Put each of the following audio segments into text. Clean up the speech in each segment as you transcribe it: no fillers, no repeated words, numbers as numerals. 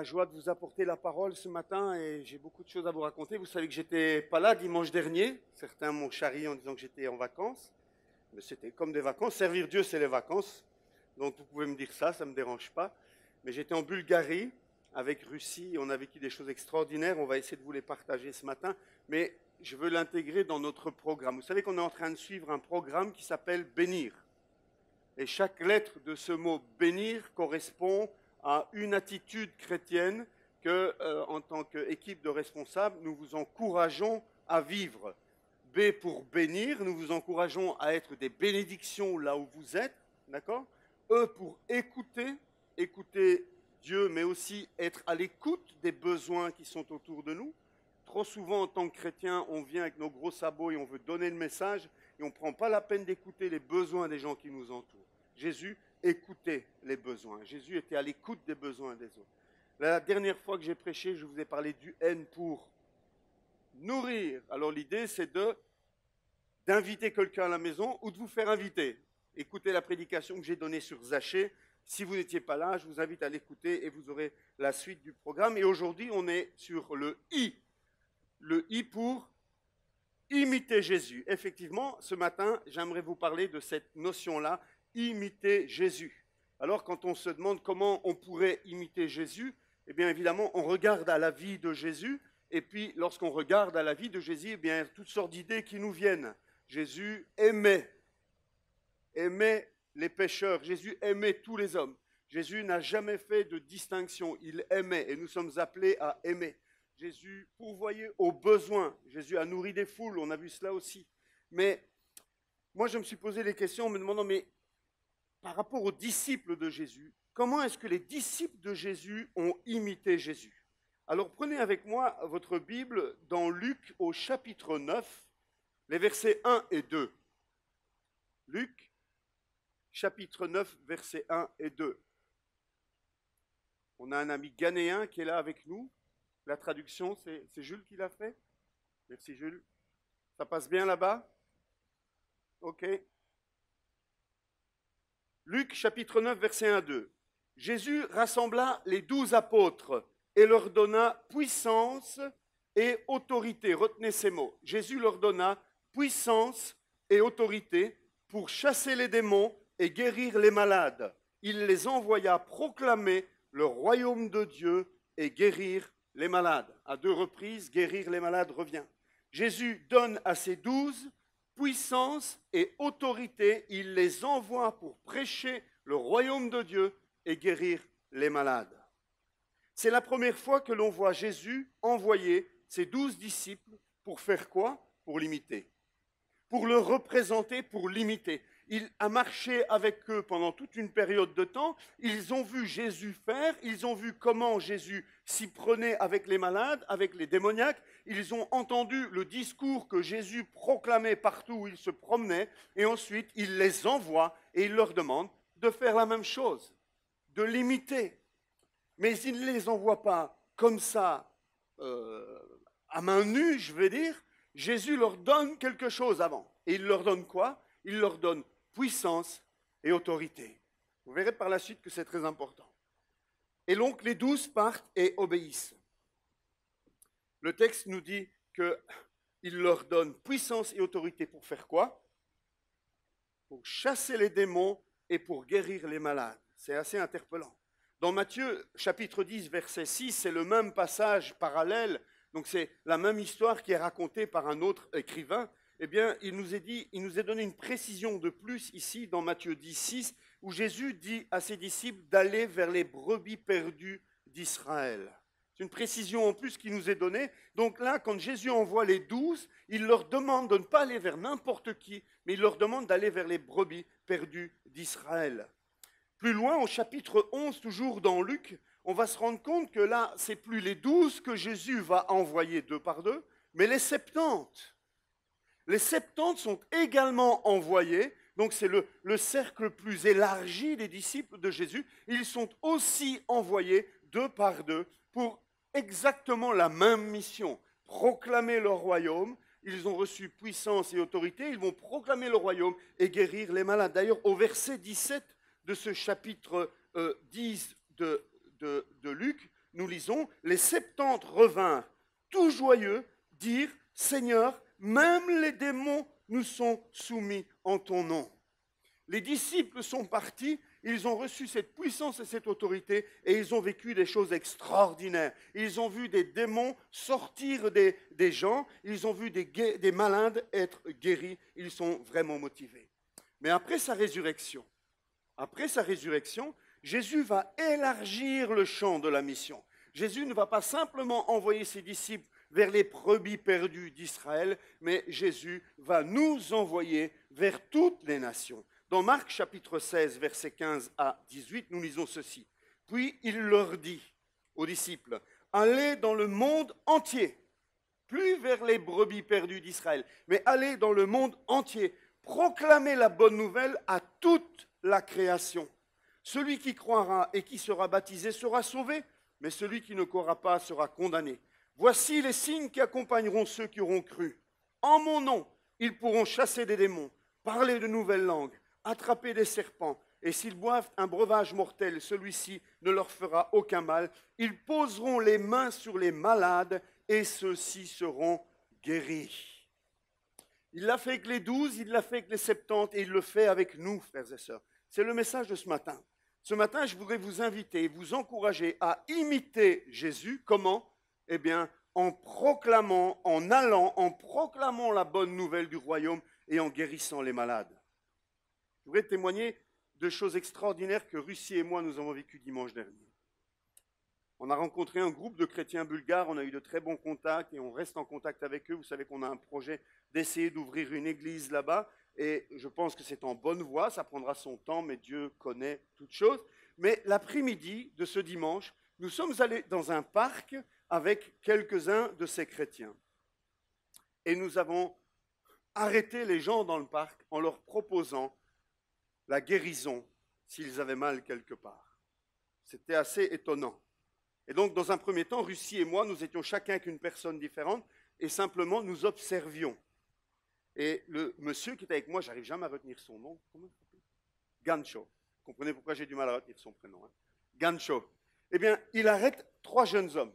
la joie de vous apporter la parole ce matin et j'ai beaucoup de choses à vous raconter. Vous savez que j'étais pas là dimanche dernier. Certains m'ont charrié en disant que j'étais en vacances. Mais c'était comme des vacances. Servir Dieu, c'est les vacances. Donc vous pouvez me dire ça, ça ne me dérange pas. Mais j'étais en Bulgarie avec Russie. On a vécu des choses extraordinaires. On va essayer de vous les partager ce matin. Mais je veux l'intégrer dans notre programme. Vous savez qu'on est en train de suivre un programme qui s'appelle Bénir. Et chaque lettre de ce mot bénir correspond à une attitude chrétienne que, en tant qu'équipe de responsables, nous vous encourageons à vivre. B pour bénir, nous vous encourageons à être des bénédictions là où vous êtes, d'accord? E pour écouter, écouter Dieu, mais aussi être à l'écoute des besoins qui sont autour de nous. Trop souvent, en tant que chrétien, on vient avec nos gros sabots et on veut donner le message et on ne prend pas la peine d'écouter les besoins des gens qui nous entourent. Jésus écoutait les besoins. Jésus était à l'écoute des besoins des autres. La dernière fois que j'ai prêché, je vous ai parlé du N pour nourrir. Alors l'idée, c'est d'inviter quelqu'un à la maison ou de vous faire inviter. Écoutez la prédication que j'ai donnée sur Zachée. Si vous n'étiez pas là, je vous invite à l'écouter et vous aurez la suite du programme. Et aujourd'hui, on est sur le I. Le I pour imiter Jésus. Effectivement, ce matin, j'aimerais vous parler de cette notion-là, imiter Jésus. Alors, quand on se demande comment on pourrait imiter Jésus, eh bien, évidemment, on regarde à la vie de Jésus, et puis, lorsqu'on regarde à la vie de Jésus, eh bien, il y a toutes sortes d'idées qui nous viennent. Jésus aimait les pécheurs, Jésus aimait tous les hommes. Jésus n'a jamais fait de distinction, il aimait, et nous sommes appelés à aimer. Jésus pourvoyait aux besoins. Jésus a nourri des foules, on a vu cela aussi. Mais moi, je me suis posé les questions en me demandant, mais par rapport aux disciples de Jésus, comment est-ce que les disciples de Jésus ont imité Jésus? Alors prenez avec moi votre Bible dans Luc au chapitre 9, les versets 1 et 2. Luc, chapitre 9, versets 1 et 2. On a un ami ghanéen qui est là avec nous. La traduction, c'est Jules qui l'a fait? Merci Jules. Ça passe bien là-bas? Ok. Luc chapitre 9, verset 1 2. Jésus rassembla les 12 apôtres et leur donna puissance et autorité. Retenez ces mots. Jésus leur donna puissance et autorité pour chasser les démons et guérir les malades. Il les envoya proclamer le royaume de Dieu et guérir les malades. À 2 reprises, guérir les malades revient. Jésus donne à ses 12 puissance et autorité. Il les envoie pour prêcher le royaume de Dieu et guérir les malades. C'est la première fois que l'on voit Jésus envoyer ses 12 disciples pour faire quoi? Pour l'imiter. Pour le représenter, pour l'imiter. Il a marché avec eux pendant toute une période de temps. Ils ont vu Jésus faire. Ils ont vu comment Jésus s'y prenait avec les malades, avec les démoniaques. Ils ont entendu le discours que Jésus proclamait partout où il se promenait. Et ensuite, il les envoie et il leur demande de faire la même chose, de l'imiter. Mais il ne les envoie pas comme ça, à main nue, je vais dire. Jésus leur donne quelque chose avant. Et il leur donne quoi? Il leur donne puissance et autorité. Vous verrez par la suite que c'est très important. Et donc les 12 partent et obéissent. Le texte nous dit qu'il leur donne puissance et autorité pour faire quoi? Pour chasser les démons et pour guérir les malades. C'est assez interpellant. Dans Matthieu chapitre 10, verset 6, c'est le même passage parallèle. Donc c'est la même histoire qui est racontée par un autre écrivain. Eh bien, il nous est donné une précision de plus ici dans Matthieu 10, 6, où Jésus dit à ses disciples d'aller vers les brebis perdues d'Israël. C'est une précision en plus qui nous est donnée. Donc là, quand Jésus envoie les 12, il leur demande de ne pas aller vers n'importe qui, mais il leur demande d'aller vers les brebis perdues d'Israël. Plus loin, au chapitre 11, toujours dans Luc, on va se rendre compte que là, c'est plus les 12 que Jésus va envoyer 2 par 2, mais les 70. Les 70 sont également envoyés, donc c'est le cercle plus élargi des disciples de Jésus. Ils sont aussi envoyés 2 par 2 pour exactement la même mission, proclamer le royaume. Ils ont reçu puissance et autorité, ils vont proclamer le royaume et guérir les malades. D'ailleurs, au verset 17 de ce chapitre 10 de Luc, nous lisons, les 70 revinrent, tout joyeux, dire, Seigneur, même les démons nous sont soumis en ton nom. Les disciples sont partis, ils ont reçu cette puissance et cette autorité et ils ont vécu des choses extraordinaires. Ils ont vu des démons sortir des gens, ils ont vu des malades être guéris, ils sont vraiment motivés. Mais après sa résurrection, Jésus va élargir le champ de la mission. Jésus ne va pas simplement envoyer ses disciples vers les brebis perdues d'Israël, mais Jésus va nous envoyer vers toutes les nations. Dans Marc chapitre 16, versets 15 à 18, nous lisons ceci. Puis il leur dit aux disciples, allez dans le monde entier, plus vers les brebis perdues d'Israël, mais allez dans le monde entier, proclamez la bonne nouvelle à toute la création. Celui qui croira et qui sera baptisé sera sauvé, mais celui qui ne croira pas sera condamné. Voici les signes qui accompagneront ceux qui auront cru. En mon nom, ils pourront chasser des démons, parler de nouvelles langues, attraper des serpents, et s'ils boivent un breuvage mortel, celui-ci ne leur fera aucun mal. Ils poseront les mains sur les malades, et ceux-ci seront guéris. Il l'a fait avec les 12, il l'a fait avec les 70, et il le fait avec nous, frères et sœurs. C'est le message de ce matin. Ce matin, je voudrais vous inviter, vous encourager à imiter Jésus. Comment? Eh bien, en proclamant, en allant, en proclamant la bonne nouvelle du royaume et en guérissant les malades. Je voudrais témoigner de choses extraordinaires que Russie et moi, nous avons vécues dimanche dernier. On a rencontré un groupe de chrétiens bulgares, on a eu de très bons contacts et on reste en contact avec eux. Vous savez qu'on a un projet d'essayer d'ouvrir une église là-bas et je pense que c'est en bonne voie, ça prendra son temps, mais Dieu connaît toutes choses. Mais l'après-midi de ce dimanche, nous sommes allés dans un parc avec quelques-uns de ces chrétiens. Et nous avons arrêté les gens dans le parc en leur proposant la guérison s'ils avaient mal quelque part. C'était assez étonnant. Et donc, dans un premier temps, Russie et moi, nous étions chacun avec une personne différente et simplement nous observions. Et le monsieur qui était avec moi, j'arrive jamais à retenir son nom. Comment il s'appelle? Gancho. Vous comprenez pourquoi j'ai du mal à retenir son prénom. Hein? Gancho. Eh bien, il arrête 3 jeunes hommes.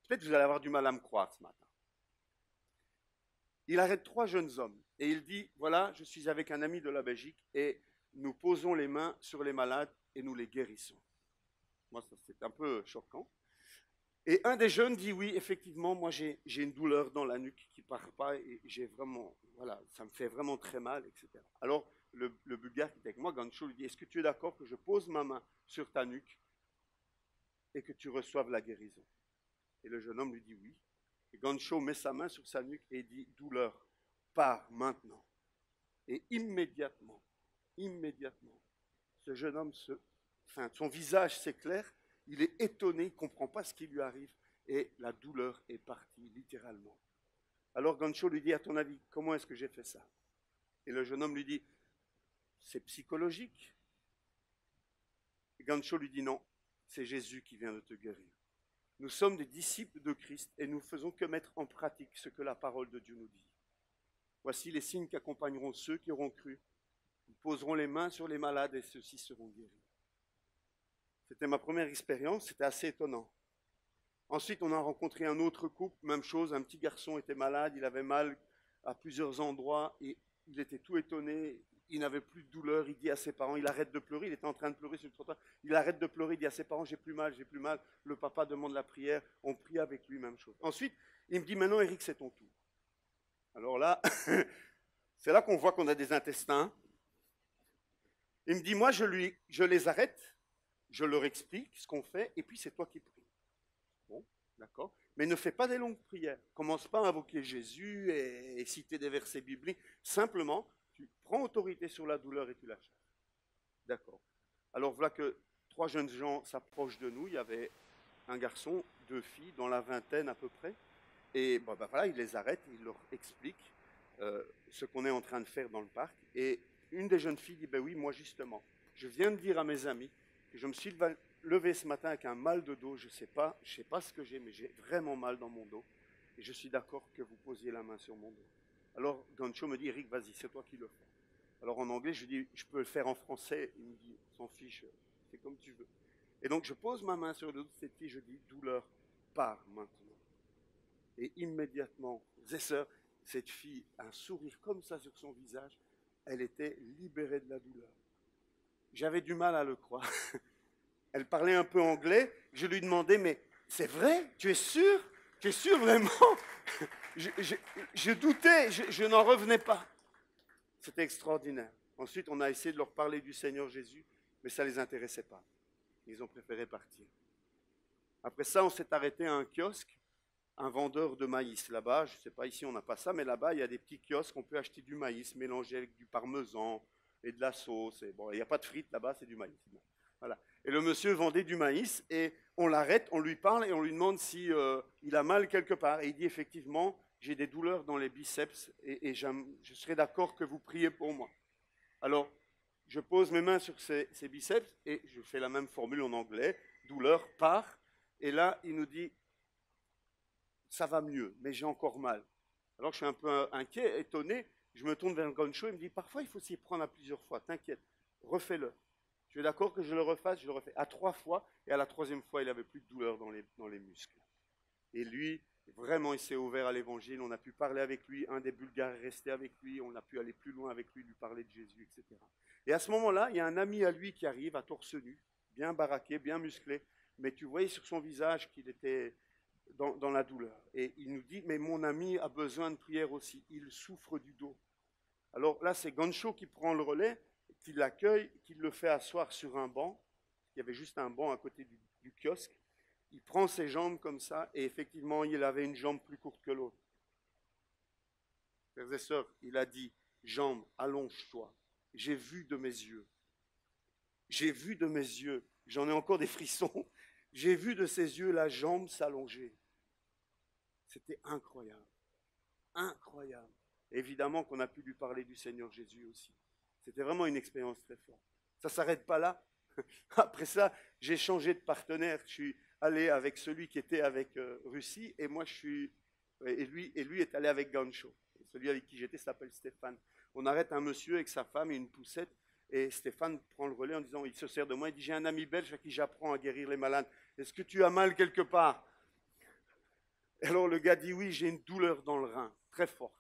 Peut-être que vous allez avoir du mal à me croire ce matin. Il arrête 3 jeunes hommes et il dit, voilà, je suis avec un ami de la Belgique et nous posons les mains sur les malades et nous les guérissons. Moi, c'est un peu choquant. Et un des jeunes dit, oui, effectivement, moi j'ai une douleur dans la nuque qui ne part pas et j'ai vraiment, voilà, ça me fait vraiment très mal, etc. Alors, le Bulgare qui était avec moi, Gancho, lui dit, est-ce que tu es d'accord que je pose ma main sur ta nuque et que tu reçoives la guérison? Et le jeune homme lui dit oui. Et Gancho met sa main sur sa nuque et dit, douleur, pars maintenant. Et immédiatement, ce jeune homme, son visage s'éclaire, il est étonné, il ne comprend pas ce qui lui arrive, et la douleur est partie, littéralement. Alors Gancho lui dit, à ton avis, comment est-ce que j'ai fait ça? Et le jeune homme lui dit, c'est psychologique. Et Gancho lui dit, non, c'est Jésus qui vient de te guérir. Nous sommes des disciples de Christ et nous ne faisons que mettre en pratique ce que la parole de Dieu nous dit. Voici les signes qui accompagneront ceux qui auront cru. Ils poseront les mains sur les malades et ceux-ci seront guéris. C'était ma première expérience, c'était assez étonnant. Ensuite, on a rencontré un autre couple, même chose, un petit garçon était malade, il avait mal à plusieurs endroits et il était tout étonné, il n'avait plus de douleur, il dit à ses parents, il arrête de pleurer, il était en train de pleurer sur le trottoir, il arrête de pleurer, il dit à ses parents, j'ai plus mal, le papa demande la prière, on prie avec lui, même chose. Ensuite, il me dit, maintenant Eric, c'est ton tour. Alors là, c'est là qu'on voit qu'on a des intestins. Il me dit, moi je les arrête, je leur explique ce qu'on fait, et puis c'est toi qui pries. Bon, d'accord. Mais ne fais pas des longues prières. Commence pas à invoquer Jésus et citer des versets bibliques. Simplement, tu prends autorité sur la douleur et tu la chasses. D'accord. Alors voilà que 3 jeunes gens s'approchent de nous. Il y avait un garçon, 2 filles, dans la vingtaine à peu près. Et voilà, il les arrête, il leur explique ce qu'on est en train de faire dans le parc. Et une des jeunes filles dit, ben oui, moi justement, je viens de dire à mes amis que je me suis levé ce matin avec un mal de dos, je ne sais pas ce que j'ai, mais j'ai vraiment mal dans mon dos. Et je suis d'accord que vous posiez la main sur mon dos. Alors Gancho me dit, Eric, vas-y, c'est toi qui le fais. Alors en anglais, je lui dis, je peux le faire en français. Il me dit, s'en fiche, c'est comme tu veux. Et donc je pose ma main sur le dos de cette fille, je dis, douleur, pars maintenant. Et immédiatement, frères et sœurs, cette fille, un sourire comme ça sur son visage, elle était libérée de la douleur. J'avais du mal à le croire. Elle parlait un peu anglais, je lui demandais, mais c'est vrai, tu es sûr? Tu es sûr vraiment? Je doutais, je n'en revenais pas. C'était extraordinaire. Ensuite, on a essayé de leur parler du Seigneur Jésus, mais ça ne les intéressait pas. Ils ont préféré partir. Après ça, on s'est arrêté à un kiosque, un vendeur de maïs là-bas. Je ne sais pas, ici on n'a pas ça, mais là-bas, il y a des petits kiosques, on peut acheter du maïs mélangé avec du parmesan et de la sauce. Et bon, il n'y a pas de frites là-bas, c'est du maïs. Bon, voilà. Et le monsieur vendait du maïs et on l'arrête, on lui parle et on lui demande si il a mal quelque part. Et il dit effectivement, j'ai des douleurs dans les biceps et je serais d'accord que vous priez pour moi. Alors, je pose mes mains sur ses biceps et je fais la même formule en anglais, douleur, part. Et là, il nous dit, ça va mieux, mais j'ai encore mal. Alors, je suis un peu inquiet, étonné. Je me tourne vers Goncho, il me dit, parfois, il faut s'y prendre à plusieurs fois, t'inquiète, refais-le. Tu es d'accord que je le refasse? Je le refais à 3 fois, et à la 3e fois, il n'avait plus de douleur dans les muscles. Et lui, vraiment, il s'est ouvert à l'évangile, on a pu parler avec lui, un des Bulgares est resté avec lui, on a pu aller plus loin avec lui, lui parler de Jésus, etc. Et à ce moment-là, il y a un ami à lui qui arrive à torse nu, bien baraqué, bien musclé, mais tu voyais sur son visage qu'il était dans la douleur. Et il nous dit, mais mon ami a besoin de prière aussi, il souffre du dos. Alors là, c'est Goncho qui prend le relais, qui l'accueille, qui le fait asseoir sur un banc. Il y avait juste un banc à côté du kiosque. Il prend ses jambes comme ça, et effectivement, il avait une jambe plus courte que l'autre. Frères et sœurs, il a dit, jambe, allonge-toi. J'ai vu de mes yeux. J'ai vu de mes yeux. J'en ai encore des frissons. J'ai vu de ses yeux la jambe s'allonger. C'était incroyable. Incroyable. Évidemment qu'on a pu lui parler du Seigneur Jésus aussi. C'était vraiment une expérience très forte. Ça ne s'arrête pas là. Après ça, j'ai changé de partenaire. Je suis allé avec celui qui était avec Russie et moi lui est allé avec Gancho. Celui avec qui j'étais s'appelle Stéphane. On arrête un monsieur avec sa femme et une poussette et Stéphane prend le relais en disant, il se sert de moi, il dit, j'ai un ami belge à qui j'apprends à guérir les malades. Est-ce que tu as mal quelque part? Alors le gars dit, oui, j'ai une douleur dans le rein, très forte.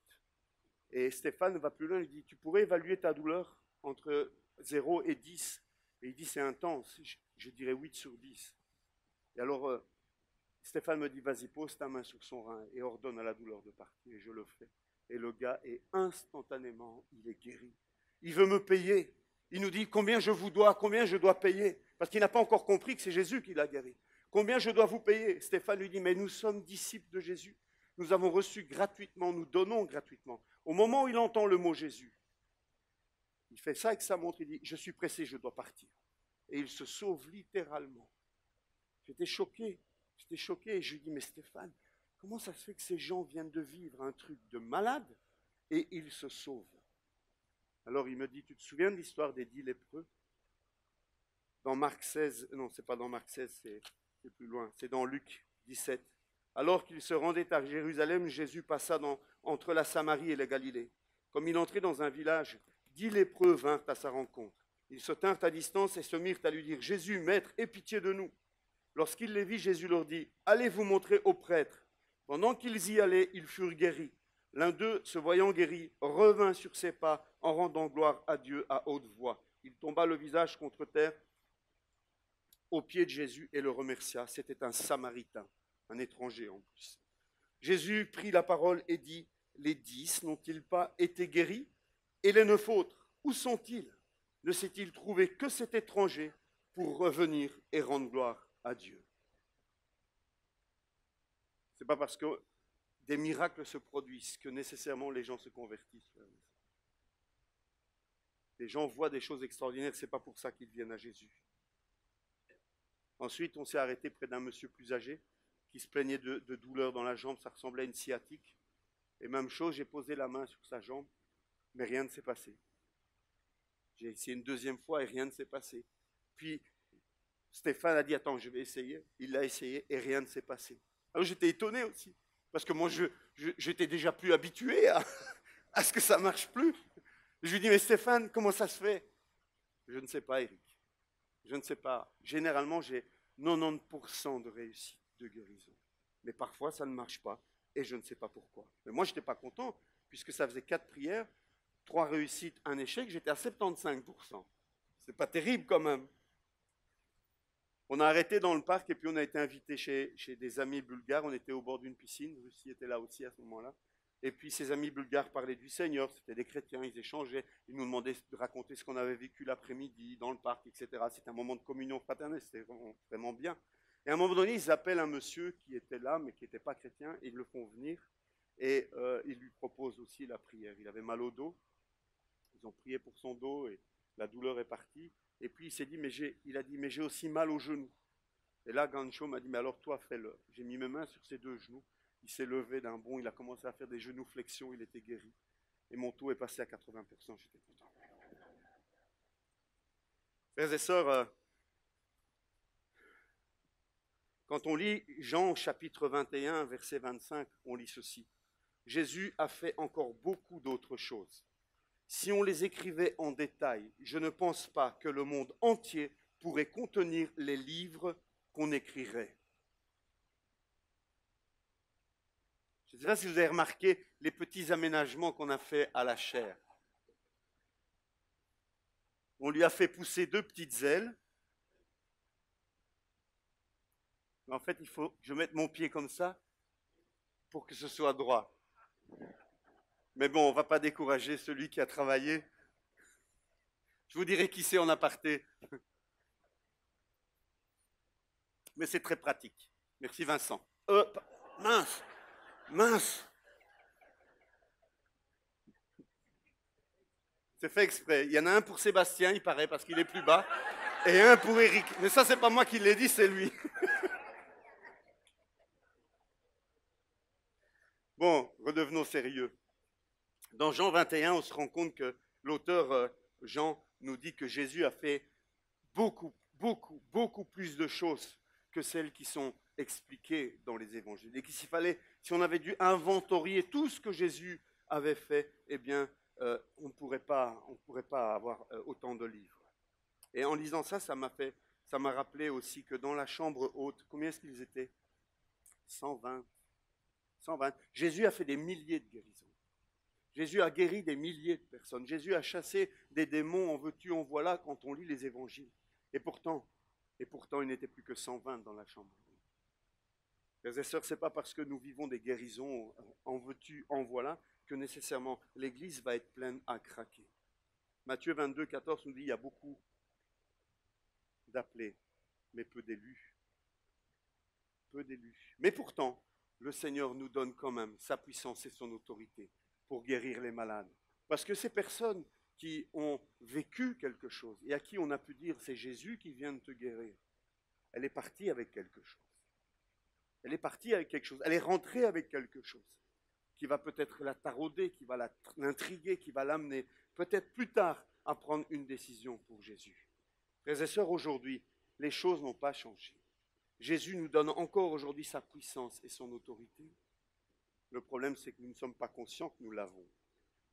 Et Stéphane va plus loin, il dit, tu pourrais évaluer ta douleur entre 0 et 10. Et il dit, c'est intense. Je dirais 8 sur 10. Et alors, Stéphane me dit, vas-y, pose ta main sur son rein et ordonne à la douleur de partir. Et je le fais. Et le gars est instantanément, il est guéri. Il veut me payer. Il nous dit, combien je vous dois, combien je dois payer. Parce qu'il n'a pas encore compris que c'est Jésus qui l'a guéri. Combien je dois vous payer? Stéphane lui dit, mais nous sommes disciples de Jésus. Nous avons reçu gratuitement, nous donnons gratuitement. Au moment où il entend le mot Jésus, il fait ça avec sa montre, il dit, je suis pressé, je dois partir. Et il se sauve littéralement. J'étais choqué et je lui dis, mais Stéphane, comment ça se fait que ces gens viennent de vivre un truc de malade et ils se sauvent? Alors il me dit, tu te souviens de l'histoire des 10 lépreux? Dans Marc 16, non, c'est pas dans Marc 16, c'est plus loin, c'est dans Luc 17. Alors qu'il se rendait à Jérusalem, Jésus passa entre la Samarie et la Galilée. Comme il entrait dans un village, 10 lépreux vinrent à sa rencontre. Ils se tinrent à distance et se mirent à lui dire, Jésus, Maître, aie pitié de nous. Lorsqu'il les vit, Jésus leur dit, allez vous montrer aux prêtres. Pendant qu'ils y allaient, ils furent guéris. L'un d'eux, se voyant guéri, revint sur ses pas en rendant gloire à Dieu à haute voix. Il tomba le visage contre terre aux pieds de Jésus et le remercia. C'était un Samaritain, un étranger en plus. Jésus prit la parole et dit, les 10 n'ont-ils pas été guéris? Et les 9 autres, où sont-ils? Ne s'est-il trouvé que cet étranger pour revenir et rendre gloire à Dieu? Ce n'est pas parce que des miracles se produisent que nécessairement les gens se convertissent. Les gens voient des choses extraordinaires, ce n'est pas pour ça qu'ils viennent à Jésus. Ensuite, on s'est arrêté près d'un monsieur plus âgé qui se plaignait de douleurs dans la jambe, ça ressemblait à une sciatique. Et même chose, j'ai posé la main sur sa jambe, mais rien ne s'est passé. J'ai essayé une 2e fois et rien ne s'est passé. Puis Stéphane a dit, attends, je vais essayer. Il l'a essayé et rien ne s'est passé. Alors j'étais étonné aussi, parce que moi, j'étais déjà plus habitué à ce que ça ne marche plus. Je lui dis, mais Stéphane, comment ça se fait? Je ne sais pas, Eric. Je ne sais pas. Généralement, j'ai 90% de réussite de guérison. Mais parfois, ça ne marche pas. Et je ne sais pas pourquoi. Mais moi, je n'étais pas content, puisque ça faisait 4 prières, 3 réussites, un échec, j'étais à 75%. C'est pas terrible quand même. On a arrêté dans le parc et puis on a été invité chez des amis bulgares. On était au bord d'une piscine. Russie était là aussi à ce moment-là. Et puis ces amis bulgares parlaient du Seigneur. C'était des chrétiens, ils échangeaient. Ils nous demandaient de raconter ce qu'on avait vécu l'après-midi dans le parc, etc. C'était un moment de communion fraternelle. C'était vraiment bien. Et à un moment donné, ils appellent un monsieur qui était là, mais qui n'était pas chrétien. Et ils le font venir. Et ils lui proposent aussi la prière. Il avait mal au dos. Ils ont prié pour son dos et la douleur est partie. Et puis il s'est dit, il a dit, mais j'ai aussi mal aux genoux. Et là, Gancho m'a dit, mais alors toi, fais-le. J'ai mis mes mains sur ses 2 genoux. Il s'est levé d'un bond, il a commencé à faire des genoux flexions, il était guéri. Et mon taux est passé à 80%, j'étais content. Frères et sœurs, quand on lit Jean chapitre 21, verset 25, on lit ceci. Jésus a fait encore beaucoup d'autres choses. Si on les écrivait en détail, je ne pense pas que le monde entier pourrait contenir les livres qu'on écrirait. Je ne sais pas si vous avez remarqué les petits aménagements qu'on a fait à la chair. On lui a fait pousser 2 petites ailes. En fait, il faut que je mette mon pied comme ça pour que ce soit droit. Mais bon, on ne va pas décourager celui qui a travaillé. Je vous dirai qui c'est en aparté. Mais c'est très pratique. Merci Vincent. Mince. C'est fait exprès. Il y en a un pour Sébastien, il paraît, parce qu'il est plus bas, et un pour Eric. Mais ça, c'est pas moi qui l'ai dit, c'est lui. Bon, redevenons sérieux. Dans Jean 21, on se rend compte que l'auteur Jean nous dit que Jésus a fait beaucoup plus de choses que celles qui sont expliquées dans les évangiles. Et si on avait dû inventorier tout ce que Jésus avait fait, eh bien, on ne pourrait pas avoir autant de livres. Et en lisant ça, ça m'a rappelé aussi que dans la chambre haute, combien est-ce qu'ils étaient? 120. Jésus a fait des milliers de guérisons. Jésus a guéri des milliers de personnes. Jésus a chassé des démons, en veux-tu, en voilà, quand on lit les évangiles. Et pourtant, il n'était plus que 120 dans la chambre. Frères et sœurs, ce n'est pas parce que nous vivons des guérisons, en veux-tu, en voilà, que nécessairement l'Église va être pleine à craquer. Matthieu 22, 14 nous dit, il y a beaucoup d'appelés, mais peu d'élus. Peu d'élus. Mais pourtant, le Seigneur nous donne quand même sa puissance et son autorité pour guérir les malades. Parce que ces personnes qui ont vécu quelque chose et à qui on a pu dire c'est Jésus qui vient de te guérir, elle est partie avec quelque chose. Elle est partie avec quelque chose. Elle est rentrée avec quelque chose qui va peut-être la tarauder, qui va l'intriguer, qui va l'amener peut-être plus tard à prendre une décision pour Jésus. Frères et sœurs, aujourd'hui, les choses n'ont pas changé. Jésus nous donne encore aujourd'hui sa puissance et son autorité. Le problème, c'est que nous ne sommes pas conscients que nous l'avons.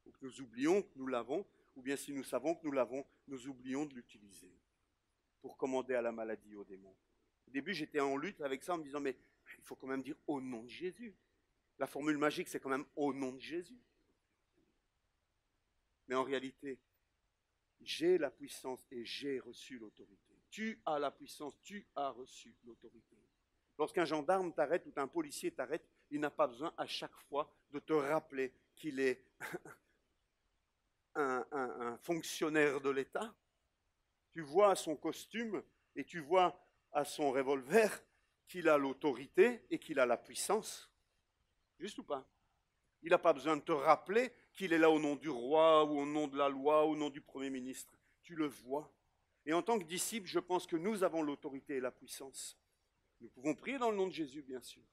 Ou que nous oublions que nous l'avons, ou bien si nous savons que nous l'avons, nous oublions de l'utiliser pour commander à la maladie, aux démons. Au début, j'étais en lutte avec ça en me disant, mais il faut quand même dire au nom de Jésus. La formule magique, c'est quand même au nom de Jésus. Mais en réalité, j'ai la puissance et j'ai reçu l'autorité. Tu as la puissance, tu as reçu l'autorité. Lorsqu'un gendarme t'arrête ou qu'un policier t'arrête, il n'a pas besoin à chaque fois de te rappeler qu'il est un fonctionnaire de l'État. Tu vois à son costume et tu vois à son revolver qu'il a l'autorité et qu'il a la puissance. Juste ou pas? Il n'a pas besoin de te rappeler qu'il est là au nom du roi ou au nom de la loi ou au nom du Premier ministre. Tu le vois. Et en tant que disciples, je pense que nous avons l'autorité et la puissance. Nous pouvons prier dans le nom de Jésus, bien sûr,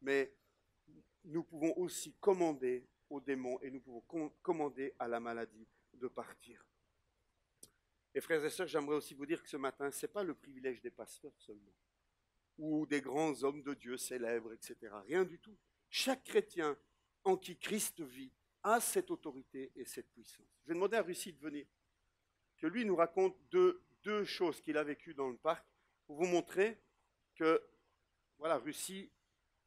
mais nous pouvons aussi commander aux démons et nous pouvons commander à la maladie de partir. Et frères et sœurs, j'aimerais aussi vous dire que ce matin, ce n'est pas le privilège des pasteurs seulement, ou des grands hommes de Dieu célèbres, etc. Rien du tout. Chaque chrétien en qui Christ vit a cette autorité et cette puissance. Je vais demander à Russie de venir, que lui nous raconte deux 2 choses qu'il a vécues dans le parc pour vous montrer que, voilà, Russie,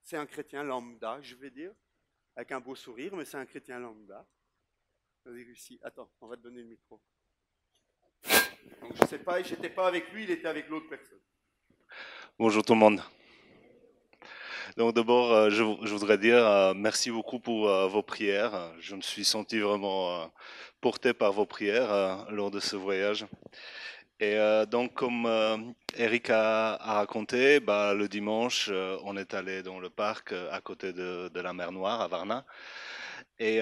c'est un chrétien lambda, je vais dire, avec un beau sourire, mais c'est un chrétien lambda. Vas-y, Russie, attends, on va te donner le micro. Donc je ne sais pas, j'étais pas avec lui, il était avec l'autre personne. Bonjour tout le monde. Donc d'abord, je voudrais dire merci beaucoup pour vos prières. Je me suis senti vraiment porté par vos prières lors de ce voyage. Et donc comme Eric a raconté, bah, le dimanche, on est allé dans le parc à côté de la mer Noire à Varna. Et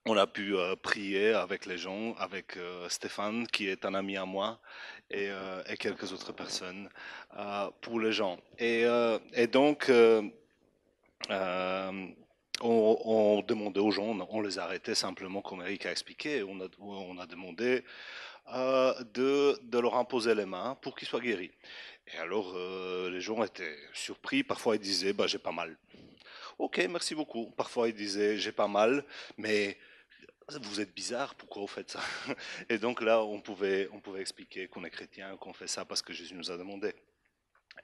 on a pu prier avec les gens, avec Stéphane, qui est un ami à moi, et quelques autres personnes, pour les gens. Et donc, euh, on demandait aux gens, on les arrêtait simplement, comme Eric a expliqué, on a demandé de leur imposer les mains pour qu'ils soient guéris. Et alors, les gens étaient surpris, parfois ils disaient, bah, j'ai pas mal. Ok, merci beaucoup. Parfois ils disaient, j'ai pas mal, mais vous êtes bizarre, pourquoi vous faites ça? Et donc là, on pouvait expliquer qu'on est chrétien, qu'on fait ça parce que Jésus nous a demandé.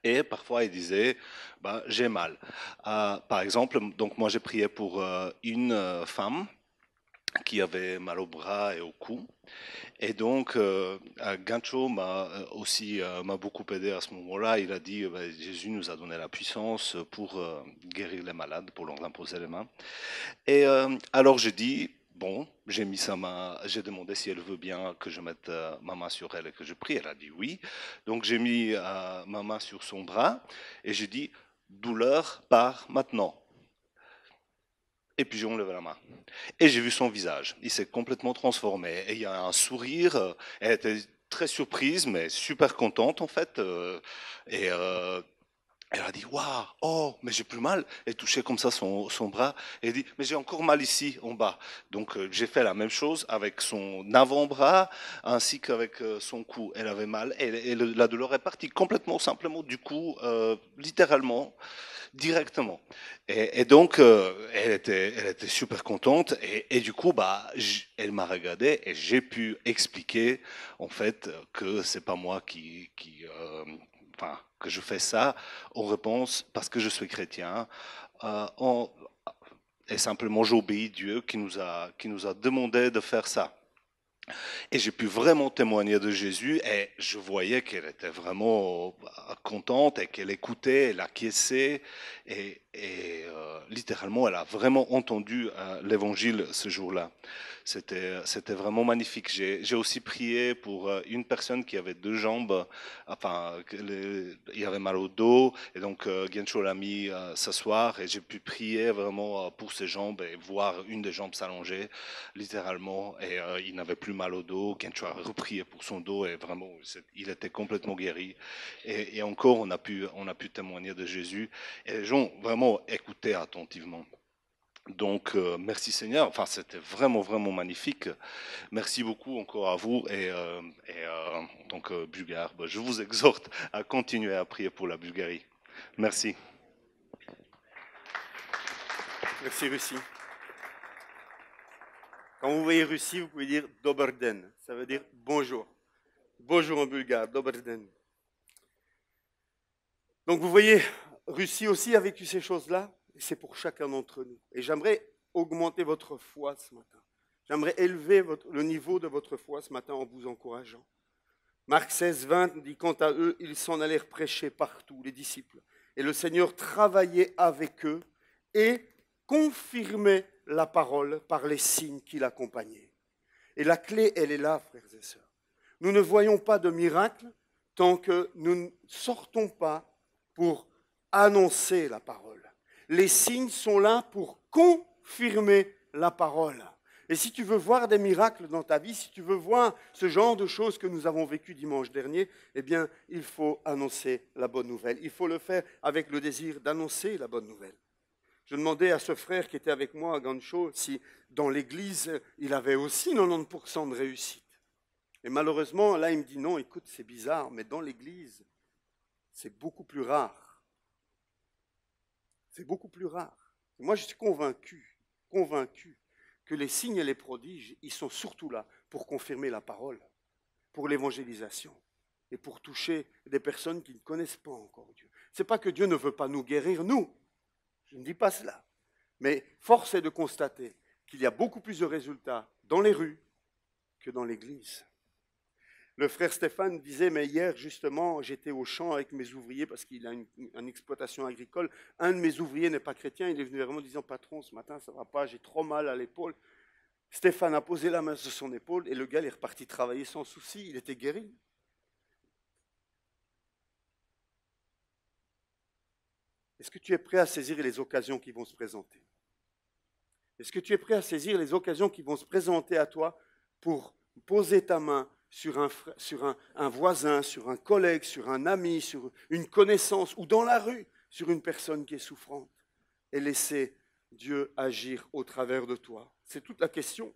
Et parfois, il disait, bah, j'ai mal. Par exemple, donc moi j'ai prié pour une femme qui avait mal au bras et au cou. Et donc, Gancho m'a aussi m'a beaucoup aidé à ce moment-là. Il a dit, bah, Jésus nous a donné la puissance pour guérir les malades, pour leur imposer les mains. Et alors j'ai dit, bon, j'ai mis sa main, j'ai demandé si elle veut bien que je mette ma main sur elle et que je prie. Elle a dit oui. Donc j'ai mis ma main sur son bras et j'ai dit, douleur part maintenant. Et puis j'ai enlevé la main. Et j'ai vu son visage. Il s'est complètement transformé. Et il y a un sourire. Elle était très surprise, mais super contente en fait. Et elle a dit, waouh, oh, mais j'ai plus mal. Elle touchait comme ça son bras. Et elle dit, mais j'ai encore mal ici, en bas. Donc, j'ai fait la même chose avec son avant-bras ainsi qu'avec son cou. Elle avait mal. Et la douleur est partie complètement, simplement, du cou, littéralement, directement. Et donc, elle était super contente. Et du coup, bah, elle m'a regardé et j'ai pu expliquer, en fait, que c'est pas moi enfin, que je fais ça en réponse parce que je suis chrétien. Euh, on- et simplement, j'obéis Dieu qui nous a demandé de faire ça. Et j'ai pu vraiment témoigner de Jésus et je voyais qu'elle était vraiment contente et qu'elle écoutait, elle acquiesçait littéralement elle a vraiment entendu l'évangile ce jour-là. C'était vraiment magnifique. J'ai aussi prié pour une personne qui avait 2 jambes, enfin il avait mal au dos et donc Gencho l'a mis s'asseoir et j'ai pu prier vraiment pour ses jambes et voir une des jambes s'allonger littéralement, et il n'avait plus mal au dos. Kencho a repris pour son dos et vraiment, il était complètement guéri. Et encore, on a pu témoigner de Jésus. Et les gens vraiment écoutaient attentivement. Donc, merci Seigneur. Enfin, c'était vraiment, vraiment magnifique. Merci beaucoup encore à vous. En tant que Bulgare, je vous exhorte à continuer à prier pour la Bulgarie. Merci. Merci, Russie. Quand vous voyez Russie, vous pouvez dire Dober den. Ça veut dire bonjour. Bonjour en bulgare, Dober den. Donc vous voyez, Russie aussi a vécu ces choses-là, et c'est pour chacun d'entre nous. Et j'aimerais augmenter votre foi ce matin. J'aimerais élever le niveau de votre foi ce matin en vous encourageant. Marc 16, 20 nous dit, quant à eux, ils s'en allèrent prêcher partout, les disciples. Et le Seigneur travaillait avec eux et confirmait la parole par les signes qui l'accompagnaient. Et la clé, elle est là, frères et sœurs. Nous ne voyons pas de miracle tant que nous ne sortons pas pour annoncer la parole. Les signes sont là pour confirmer la parole. Et si tu veux voir des miracles dans ta vie, si tu veux voir ce genre de choses que nous avons vécues dimanche dernier, eh bien, il faut annoncer la bonne nouvelle. Il faut le faire avec le désir d'annoncer la bonne nouvelle. Je demandais à ce frère qui était avec moi à Gancho si dans l'église, il avait aussi 90% de réussite. Et malheureusement, là, il me dit non, écoute, c'est bizarre, mais dans l'église, c'est beaucoup plus rare. C'est beaucoup plus rare. Et moi, je suis convaincu que les signes et les prodiges, ils sont surtout là pour confirmer la parole. pour l'évangélisation et pour toucher des personnes qui ne connaissent pas encore Dieu. Ce n'est pas que Dieu ne veut pas nous guérir, nous. Je ne dis pas cela. Mais force est de constater qu'il y a beaucoup plus de résultats dans les rues que dans l'église. Le frère Stéphane disait, mais hier, justement, j'étais au champ avec mes ouvriers parce qu'il a une exploitation agricole. Un de mes ouvriers n'est pas chrétien, il est venu vers moi en disant, patron, ce matin, ça ne va pas, j'ai trop mal à l'épaule. Stéphane a posé la main sur son épaule et le gars est reparti travailler sans souci, il était guéri. Est-ce que tu es prêt à saisir les occasions qui vont se présenter? Est-ce que tu es prêt à saisir les occasions qui vont se présenter à toi pour poser ta main sur un voisin, sur un collègue, sur un ami, sur une connaissance ou dans la rue, sur une personne qui est souffrante et laisser Dieu agir au travers de toi? C'est toute la question.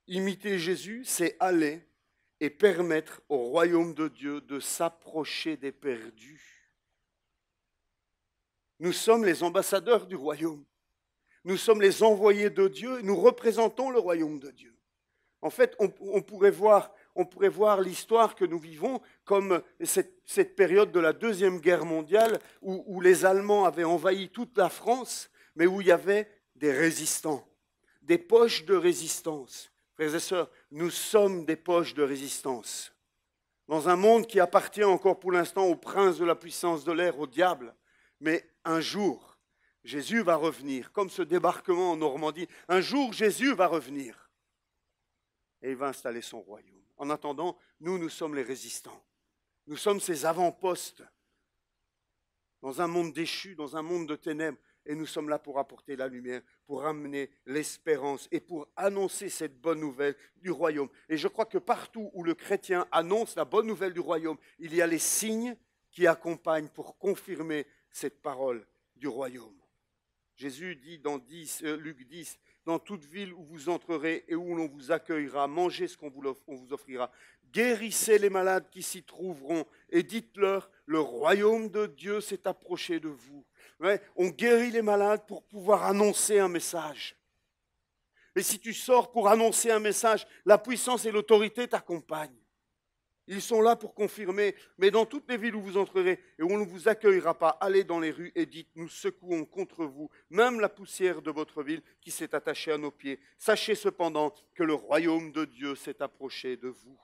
Imiter Jésus, c'est aller et permettre au royaume de Dieu de s'approcher des perdus. Nous sommes les ambassadeurs du royaume. Nous sommes les envoyés de Dieu, nous représentons le royaume de Dieu. En fait, on pourrait voir l'histoire que nous vivons comme cette période de la Deuxième Guerre mondiale où les Allemands avaient envahi toute la France, mais où il y avait des résistants, des poches de résistance. Frères et sœurs, nous sommes des poches de résistance. Dans un monde qui appartient encore pour l'instant au prince de la puissance de l'air, au diable, mais un jour, Jésus va revenir, comme ce débarquement en Normandie. Un jour, Jésus va revenir et il va installer son royaume. En attendant, nous sommes les résistants. Nous sommes ces avant-postes dans un monde déchu, dans un monde de ténèbres. Et nous sommes là pour apporter la lumière, pour amener l'espérance et pour annoncer cette bonne nouvelle du royaume. Et je crois que partout où le chrétien annonce la bonne nouvelle du royaume, il y a les signes qui accompagnent pour confirmer cette parole du royaume. Jésus dit dans Luc 10, « Dans toute ville où vous entrerez et où l'on vous accueillera, mangez ce qu'on vous offrira. Guérissez les malades qui s'y trouveront et dites-leur, le royaume de Dieu s'est approché de vous. » Ouais, on guérit les malades pour pouvoir annoncer un message. Et si tu sors pour annoncer un message, la puissance et l'autorité t'accompagnent. Ils sont là pour confirmer, mais dans toutes les villes où vous entrerez et où on ne vous accueillera pas, allez dans les rues et dites, nous secouons contre vous, même la poussière de votre ville qui s'est attachée à nos pieds. Sachez cependant que le royaume de Dieu s'est approché de vous.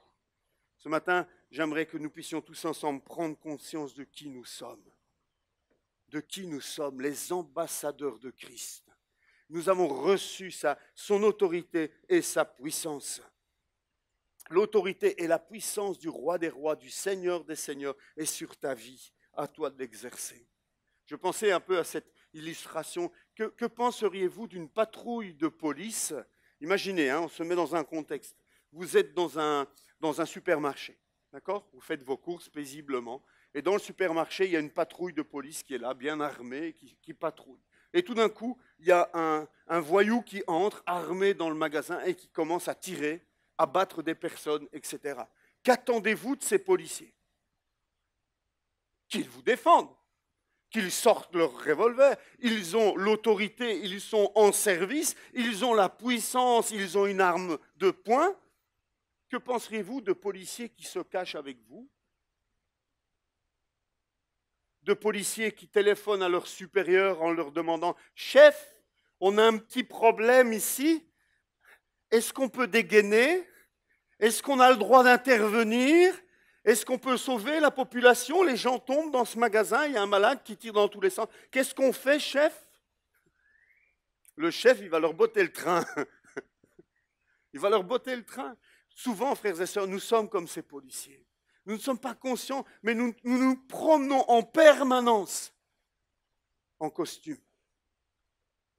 Ce matin, j'aimerais que nous puissions tous ensemble prendre conscience de qui nous sommes. De qui nous sommes, les ambassadeurs de Christ. Nous avons reçu son autorité et sa puissance. L'autorité et la puissance du roi des rois, du Seigneur des seigneurs est sur ta vie, à toi de l'exercer. Je pensais un peu à cette illustration. Que penseriez-vous d'une patrouille de police? Imaginez, on se met dans un contexte. Vous êtes dans un supermarché, d'accord? Vous faites vos courses paisiblement. Et dans le supermarché, il y a une patrouille de police qui est là, bien armée, qui patrouille. Et tout d'un coup, il y a un voyou qui entre, armé dans le magasin et qui commence à tirer, à battre des personnes, etc. Qu'attendez-vous de ces policiers? Qu'ils vous défendent, qu'ils sortent leur revolver. Ils ont l'autorité, ils sont en service, ils ont la puissance, ils ont une arme de poing. Que penseriez-vous de policiers qui se cachent avec vous? De policiers qui téléphonent à leurs supérieurs en leur demandant « Chef, on a un petit problème ici. Est-ce qu'on peut dégainer? Est-ce qu'on a le droit d'intervenir? Est-ce qu'on peut sauver la population? Les gens tombent dans ce magasin, il y a un malade qui tire dans tous les sens. Qu'est-ce qu'on fait, chef? » Le chef, il va leur botter le train. Il va leur botter le train. Souvent, frères et sœurs, nous sommes comme ces policiers. Nous ne sommes pas conscients, mais nous promenons en permanence en costume,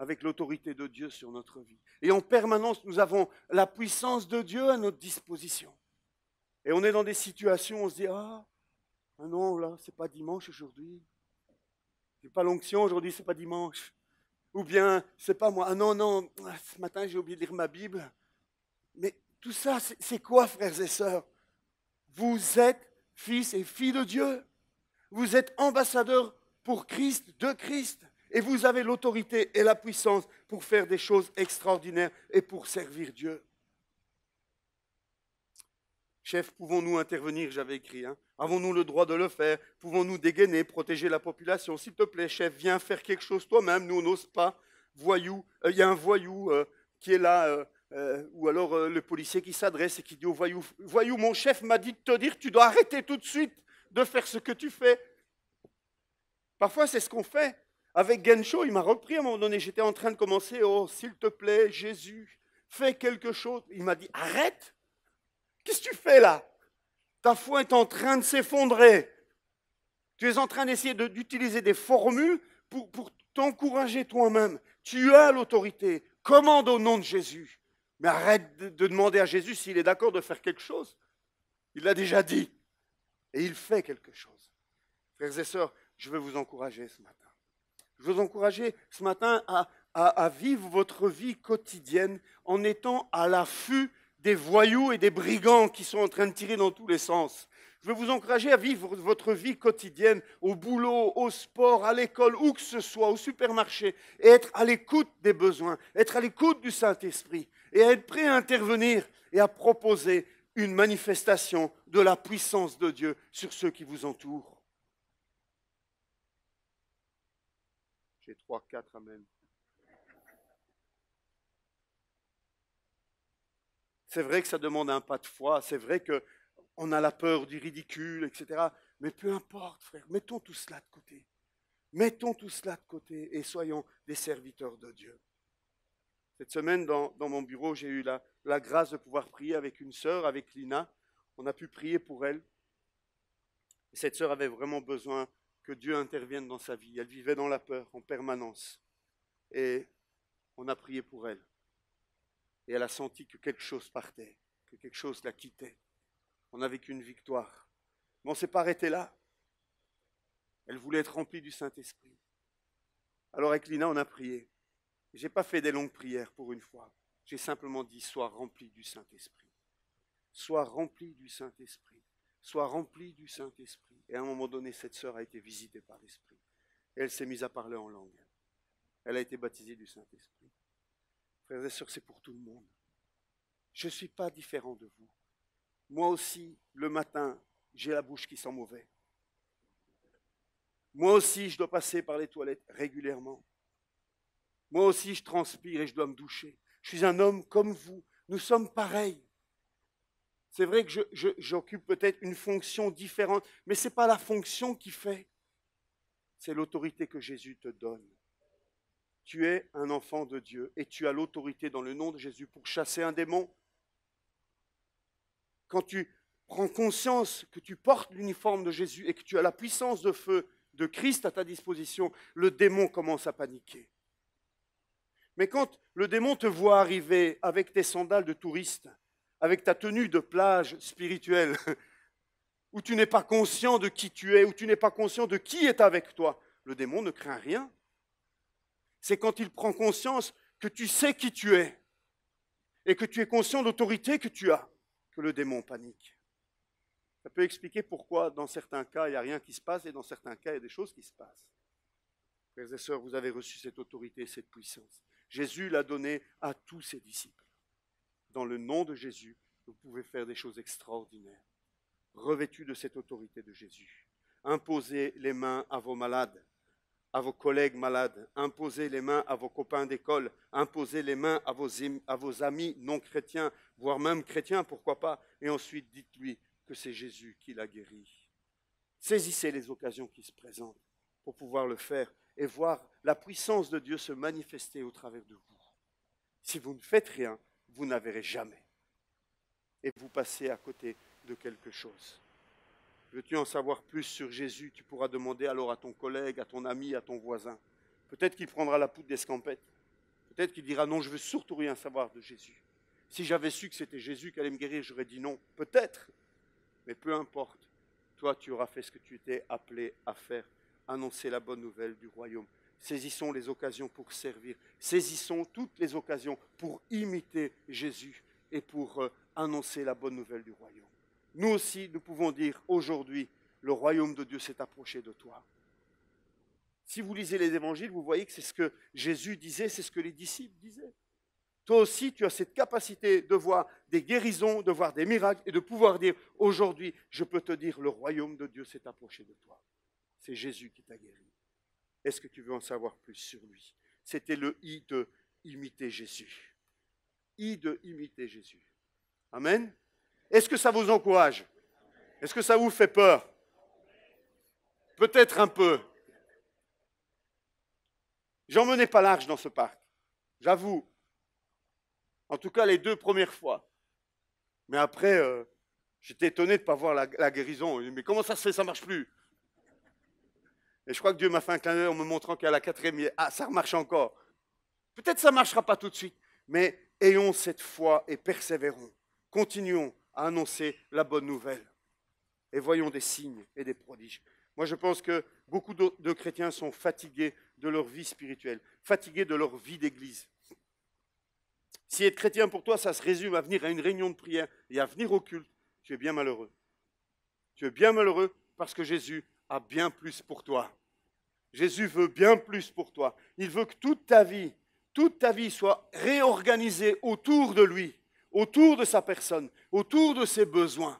avec l'autorité de Dieu sur notre vie. Et en permanence, nous avons la puissance de Dieu à notre disposition. Et on est dans des situations où on se dit, ah non, là, c'est pas dimanche aujourd'hui. J'ai pas l'onction aujourd'hui, c'est pas dimanche. Ou bien, c'est pas moi. Ah non, ce matin, j'ai oublié de lire ma Bible. Mais tout ça, c'est quoi, frères et sœurs? Vous êtes fils et filles de Dieu. Vous êtes ambassadeurs pour Christ, de Christ. Et vous avez l'autorité et la puissance pour faire des choses extraordinaires et pour servir Dieu. Chef, pouvons-nous intervenir? J'avais écrit. Hein. Avons-nous le droit de le faire? Pouvons-nous dégainer, protéger la population? S'il te plaît, chef, viens faire quelque chose toi-même. Nous, on n'ose pas. Voyou, il y a un voyou qui est là, ou alors le policier qui s'adresse et qui dit au voyou, voyou, mon chef m'a dit de te dire, tu dois arrêter tout de suite de faire ce que tu fais. Parfois, c'est ce qu'on fait. Avec Gensho, il m'a repris à un moment donné. J'étais en train de commencer. Oh, s'il te plaît, Jésus, fais quelque chose. Il m'a dit, arrête. Qu'est-ce que tu fais là? Ta foi est en train de s'effondrer. Tu es en train d'essayer d'utiliser des formules pour t'encourager toi-même. Tu as l'autorité. Commande au nom de Jésus. Mais arrête de demander à Jésus s'il est d'accord de faire quelque chose. Il l'a déjà dit. Et il fait quelque chose. Frères et sœurs, je veux vous encourager ce matin. Je veux vous encourager ce matin à vivre votre vie quotidienne en étant à l'affût des voyous et des brigands qui sont en train de tirer dans tous les sens. Je veux vous encourager à vivre votre vie quotidienne au boulot, au sport, à l'école, où que ce soit, au supermarché, et être à l'écoute des besoins, être à l'écoute du Saint-Esprit, et à être prêt à intervenir et à proposer une manifestation de la puissance de Dieu sur ceux qui vous entourent. J'ai 3, 4, amen. C'est vrai que ça demande un pas de foi, c'est vrai qu'on a la peur du ridicule, etc. Mais peu importe, frère, mettons tout cela de côté. Mettons tout cela de côté et soyons des serviteurs de Dieu. Cette semaine, dans mon bureau, j'ai eu la grâce de pouvoir prier avec une sœur, avec Lina. On a pu prier pour elle. Et cette sœur avait vraiment besoin que Dieu intervienne dans sa vie. Elle vivait dans la peur en permanence. Et on a prié pour elle. Et elle a senti que quelque chose partait, que quelque chose la quittait. On a vécu une victoire. Mais on ne s'est pas arrêté là. Elle voulait être remplie du Saint-Esprit. Alors avec Lina, on a prié. Je n'ai pas fait des longues prières pour une fois. J'ai simplement dit, sois rempli du Saint-Esprit. Sois rempli du Saint-Esprit. Sois rempli du Saint-Esprit. Et à un moment donné, cette sœur a été visitée par l'Esprit. Et elle s'est mise à parler en langue. Elle a été baptisée du Saint-Esprit. Frères et sœurs, c'est pour tout le monde. Je ne suis pas différent de vous. Moi aussi, le matin, j'ai la bouche qui sent mauvais. Moi aussi, je dois passer par les toilettes régulièrement. Moi aussi, je transpire et je dois me doucher. Je suis un homme comme vous. Nous sommes pareils. C'est vrai que j'occupe peut-être une fonction différente, mais ce n'est pas la fonction qui fait. C'est l'autorité que Jésus te donne. Tu es un enfant de Dieu et tu as l'autorité dans le nom de Jésus pour chasser un démon. Quand tu prends conscience que tu portes l'uniforme de Jésus et que tu as la puissance de feu de Christ à ta disposition, le démon commence à paniquer. Mais quand le démon te voit arriver avec tes sandales de touriste, avec ta tenue de plage spirituelle, où tu n'es pas conscient de qui tu es, où tu n'es pas conscient de qui est avec toi, le démon ne craint rien. C'est quand il prend conscience que tu sais qui tu es et que tu es conscient de l'autorité que tu as, que le démon panique. Ça peut expliquer pourquoi dans certains cas, il n'y a rien qui se passe et dans certains cas, il y a des choses qui se passent. Frères et sœurs, vous avez reçu cette autorité, cette puissance. Jésus l'a donnée à tous ses disciples. Dans le nom de Jésus, vous pouvez faire des choses extraordinaires. Revêtus de cette autorité de Jésus. Imposez les mains à vos malades, à vos collègues malades. Imposez les mains à vos copains d'école. Imposez les mains à vos amis non chrétiens, voire même chrétiens, pourquoi pas. Et ensuite, dites-lui que c'est Jésus qui l'a guéri. Saisissez les occasions qui se présentent pour pouvoir le faire et voir la puissance de Dieu se manifester au travers de vous. Si vous ne faites rien, vous n'en verrez jamais. Et vous passez à côté de quelque chose. Veux-tu en savoir plus sur Jésus? Tu pourras demander alors à ton collègue, à ton ami, à ton voisin. Peut-être qu'il prendra la poudre d'escampette. Peut-être qu'il dira non, je veux surtout rien savoir de Jésus. Si j'avais su que c'était Jésus qui allait me guérir, j'aurais dit non. Peut-être. Mais peu importe. Toi, tu auras fait ce que tu étais appelé à faire. Annoncer la bonne nouvelle du royaume. Saisissons les occasions pour servir. Saisissons toutes les occasions pour imiter Jésus et pour annoncer la bonne nouvelle du royaume. Nous aussi, nous pouvons dire aujourd'hui, le royaume de Dieu s'est approché de toi. Si vous lisez les évangiles, vous voyez que c'est ce que Jésus disait, c'est ce que les disciples disaient. Toi aussi, tu as cette capacité de voir des guérisons, de voir des miracles et de pouvoir dire, aujourd'hui, je peux te dire, le royaume de Dieu s'est approché de toi. C'est Jésus qui t'a guéri. Est-ce que tu veux en savoir plus sur lui? C'était le I de imiter Jésus. I de imiter Jésus. Amen. Est-ce que ça vous encourage? Est-ce que ça vous fait peur? Peut-être un peu. J'en menais pas large dans ce parc. J'avoue. En tout cas, les 2 premières fois. Mais après, j'étais étonné de ne pas voir la guérison. Mais comment ça se fait, ça ne marche plus? Et je crois que Dieu m'a fait un clin d'œil en me montrant qu'à la 4e, ça remarche encore. Peut-être que ça ne marchera pas tout de suite, mais ayons cette foi et persévérons. Continuons à annoncer la bonne nouvelle. Et voyons des signes et des prodiges. Moi, je pense que beaucoup de chrétiens sont fatigués de leur vie spirituelle, fatigués de leur vie d'église. Si être chrétien pour toi, ça se résume à venir à une réunion de prière et à venir au culte, tu es bien malheureux. Tu es bien malheureux parce que Jésus a bien plus pour toi. Jésus veut bien plus pour toi. Il veut que toute ta vie soit réorganisée autour de lui, autour de sa personne, autour de ses besoins.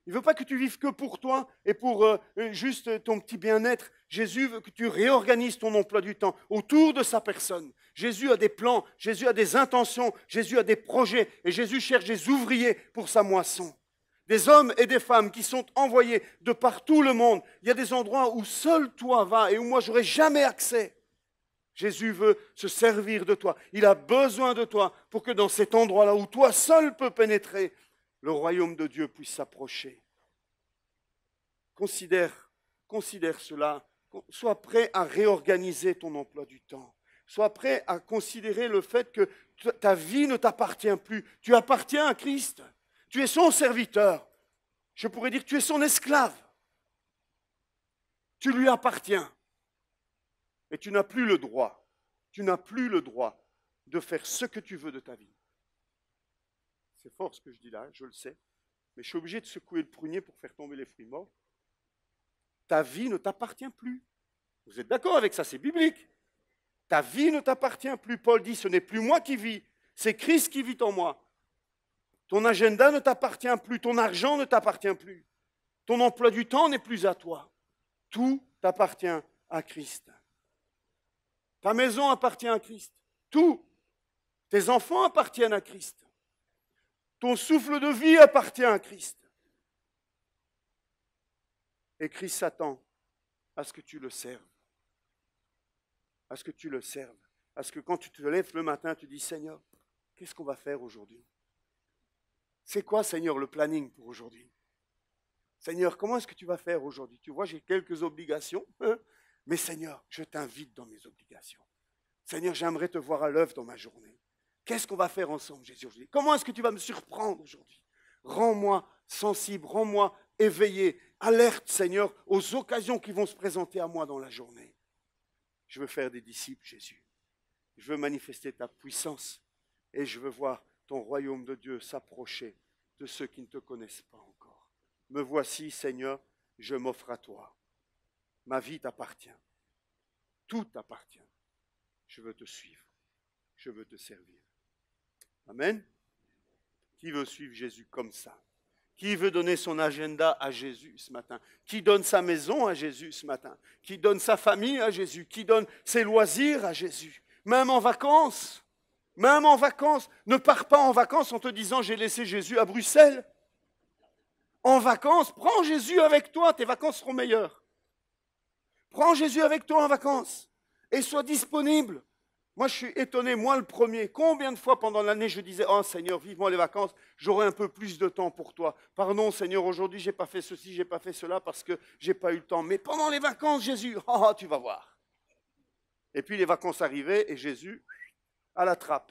Il ne veut pas que tu vives que pour toi et pour juste ton petit bien-être. Jésus veut que tu réorganises ton emploi du temps autour de sa personne. Jésus a des plans, Jésus a des intentions, Jésus a des projets et Jésus cherche des ouvriers pour sa moisson. Des hommes et des femmes qui sont envoyés de par tout le monde. Il y a des endroits où seul toi vas et où moi j'aurais jamais accès. Jésus veut se servir de toi. Il a besoin de toi pour que dans cet endroit-là où toi seul peux pénétrer, le royaume de Dieu puisse s'approcher. Considère cela. Sois prêt à réorganiser ton emploi du temps. Sois prêt à considérer le fait que ta vie ne t'appartient plus. Tu appartiens à Christ. Tu es son serviteur. Je pourrais dire que tu es son esclave. Tu lui appartiens. Et tu n'as plus le droit de faire ce que tu veux de ta vie. C'est fort ce que je dis là, je le sais. Mais je suis obligé de secouer le prunier pour faire tomber les fruits morts. Ta vie ne t'appartient plus. Vous êtes d'accord avec ça, c'est biblique. Ta vie ne t'appartient plus. Paul dit, ce n'est plus moi qui vis, c'est Christ qui vit en moi. Ton agenda ne t'appartient plus, ton argent ne t'appartient plus. Ton emploi du temps n'est plus à toi. Tout t'appartient à Christ. Ta maison appartient à Christ. Tout. Tes enfants appartiennent à Christ. Ton souffle de vie appartient à Christ. Et Christ s'attend à ce que tu le serves. À ce que tu le serves. À ce que quand tu te lèves le matin, tu dis, Seigneur, qu'est-ce qu'on va faire aujourd'hui? C'est quoi, Seigneur, le planning pour aujourd'hui? Seigneur, comment est-ce que tu vas faire aujourd'hui? Tu vois, j'ai quelques obligations, mais Seigneur, je t'invite dans mes obligations. Seigneur, j'aimerais te voir à l'œuvre dans ma journée. Qu'est-ce qu'on va faire ensemble, Jésus, aujourd'hui? Comment est-ce que tu vas me surprendre aujourd'hui? Rends-moi sensible, rends-moi éveillé, alerte, Seigneur, aux occasions qui vont se présenter à moi dans la journée. Je veux faire des disciples, Jésus. Je veux manifester ta puissance et je veux voir ton royaume de Dieu s'approcher de ceux qui ne te connaissent pas encore. Me voici, Seigneur, je m'offre à toi. Ma vie t'appartient. Tout t'appartient. Je veux te suivre. Je veux te servir. Amen. Qui veut suivre Jésus comme ça? Qui veut donner son agenda à Jésus ce matin? Qui donne sa maison à Jésus ce matin? Qui donne sa famille à Jésus? Qui donne ses loisirs à Jésus? Même en vacances. Même en vacances. Ne pars pas en vacances en te disant j'ai laissé Jésus à Bruxelles. En vacances, prends Jésus avec toi, tes vacances seront meilleures. Prends Jésus avec toi en vacances et sois disponible. Moi, je suis étonné, moi le premier. Combien de fois pendant l'année je disais, oh Seigneur, vivement les vacances, j'aurai un peu plus de temps pour toi. Pardon Seigneur, aujourd'hui, je n'ai pas fait ceci, je n'ai pas fait cela parce que je n'ai pas eu le temps. Mais pendant les vacances, Jésus, oh, tu vas voir. Et puis les vacances arrivaient et Jésus, à la trappe.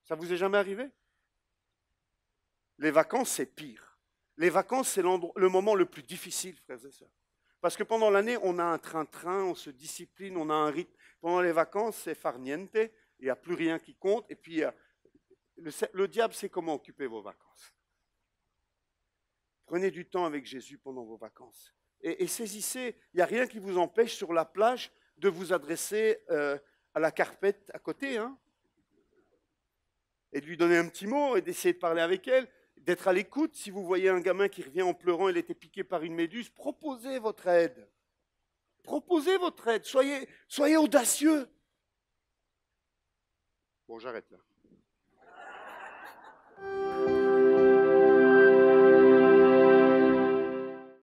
Ça vous est jamais arrivé? Les vacances, c'est pire. Les vacances, c'est le moment le plus difficile, frères et sœurs. Parce que pendant l'année, on a un train-train, on se discipline, on a un rythme. Pendant les vacances, c'est farniente, il n'y a plus rien qui compte. Et puis, le diable sait comment occuper vos vacances. Prenez du temps avec Jésus pendant vos vacances. Et saisissez, il n'y a rien qui vous empêche sur la plage de vous adresser à la carpette à côté, hein, et de lui donner un petit mot et d'essayer de parler avec elle, d'être à l'écoute. Si vous voyez un gamin qui revient en pleurant, il était piqué par une méduse, proposez votre aide. Proposez votre aide, soyez audacieux. Bon, j'arrête là.